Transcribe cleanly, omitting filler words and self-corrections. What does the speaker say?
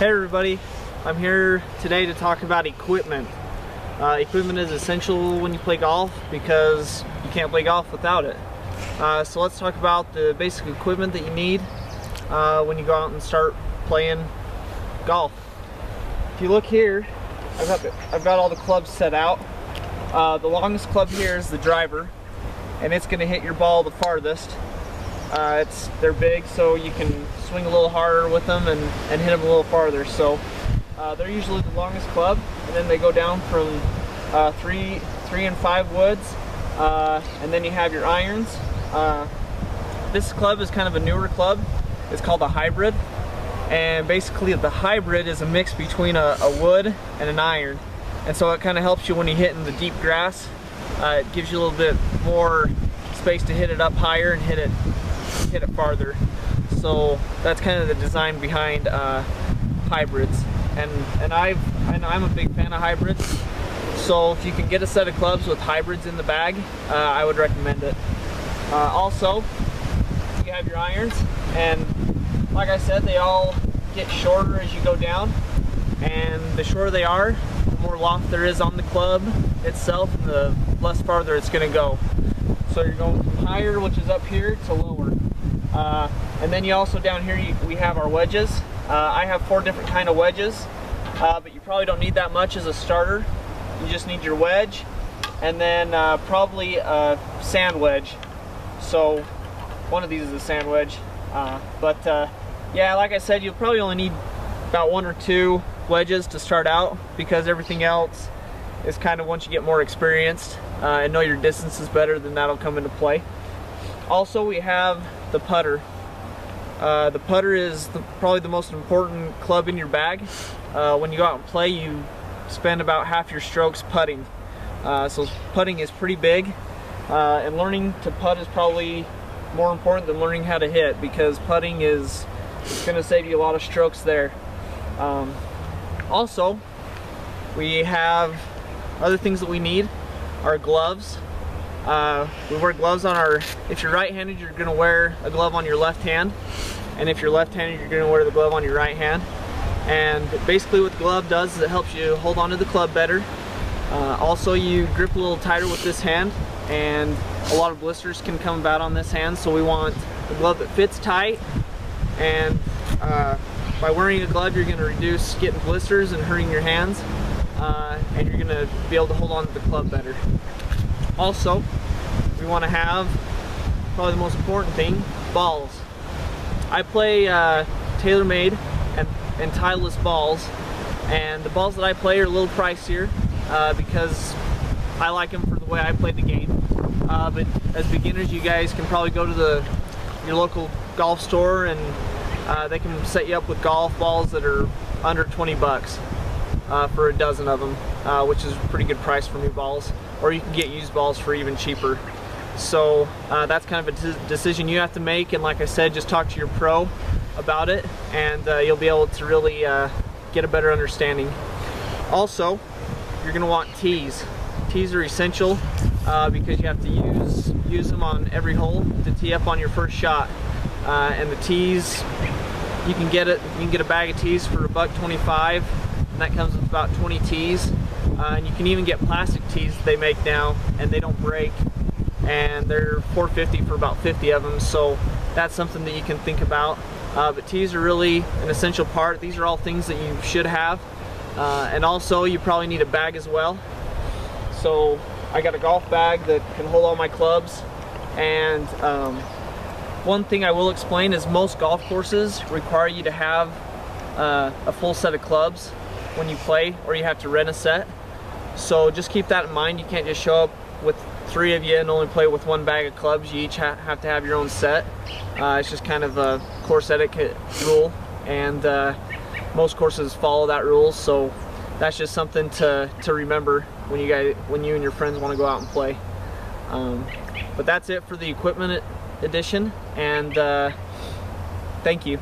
Hey everybody, I'm here today to talk about equipment. Equipment is essential when you play golf because you can't play golf without it. So let's talk about the basic equipment that you need when you go out and start playing golf. If you look here, I've got all the clubs set out. The longest club here is the driver, and it's going to hit your ball the farthest. They're big, so you can swing a little harder with them and hit them a little farther. So they're usually the longest club, and then they go down from 3 and 5 woods, and then you have your irons. This club is kind of a newer club. It's called a hybrid, and basically the hybrid is a mix between a wood and an iron, and so it kind of helps you when you hit in the deep grass. It gives you a little bit more space to hit it up higher and hit it farther. So that's kind of the design behind hybrids, and I'm a big fan of hybrids. So if you can get a set of clubs with hybrids in the bag, I would recommend it. Also, you have your irons, and like I said, they all get shorter as you go down, and the shorter they are, the more loft there is on the club itself, and the less farther it's going to go. So you're going from higher, which is up here, to lower. And then you also down here we have our wedges. I have 4 different kind of wedges, but you probably don't need that much as a starter. You just need your wedge, and then probably a sand wedge. So one of these is a sand wedge. Yeah, like I said, you'll probably only need about 1 or 2 wedges to start out, because everything else is kind of, once you get more experienced and know your distances better, then that'll come into play. Also, we have the putter. The putter is probably the most important club in your bag. When you go out and play, you spend about half your strokes putting. So putting is pretty big, and learning to putt is probably more important than learning how to hit, because putting is going to save you a lot of strokes there. Also, we have other things that we need. Our gloves. We wear gloves on our, if you're right-handed, you're going to wear a glove on your left hand, and if you're left-handed, you're going to wear the glove on your right hand. And basically what the glove does is it helps you hold onto the club better. Also, you grip a little tighter with this hand, and a lot of blisters can come about on this hand, so we want a glove that fits tight, and by wearing a glove, you're going to reduce getting blisters and hurting your hands, and you're going to be able to hold on to the club better. Also, we want to have, probably the most important thing, balls. I play TaylorMade and Titleist balls, and the balls that I play are a little pricier because I like them for the way I play the game. But as beginners, you guys can probably go to your local golf store, and they can set you up with golf balls that are under 20 bucks for a dozen of them, which is a pretty good price for new balls. Or you can get used balls for even cheaper. So that's kind of a decision you have to make, and like I said, just talk to your pro about it, and you'll be able to really get a better understanding. Also, you're going to want tees. Tees are essential because you have to use them on every hole to tee up on your first shot. And the tees, you can get a bag of tees for $1.25, and that comes with about 20 tees. And you can even get plastic tees they make now, and they don't break, and they're $4.50 for about 50 of them, so that's something that you can think about. But tees are really an essential part. These are all things that you should have, and also you probably need a bag as well. So I got a golf bag that can hold all my clubs, and one thing I will explain is most golf courses require you to have a full set of clubs when you play, or you have to rent a set. So just keep that in mind. You can't just show up with 3 of you and only play with 1 bag of clubs. You each have to have your own set. It's just kind of a course etiquette rule, and most courses follow that rule, so that's just something to remember when you and your friends want to go out and play. But that's it for the equipment edition, and thank you.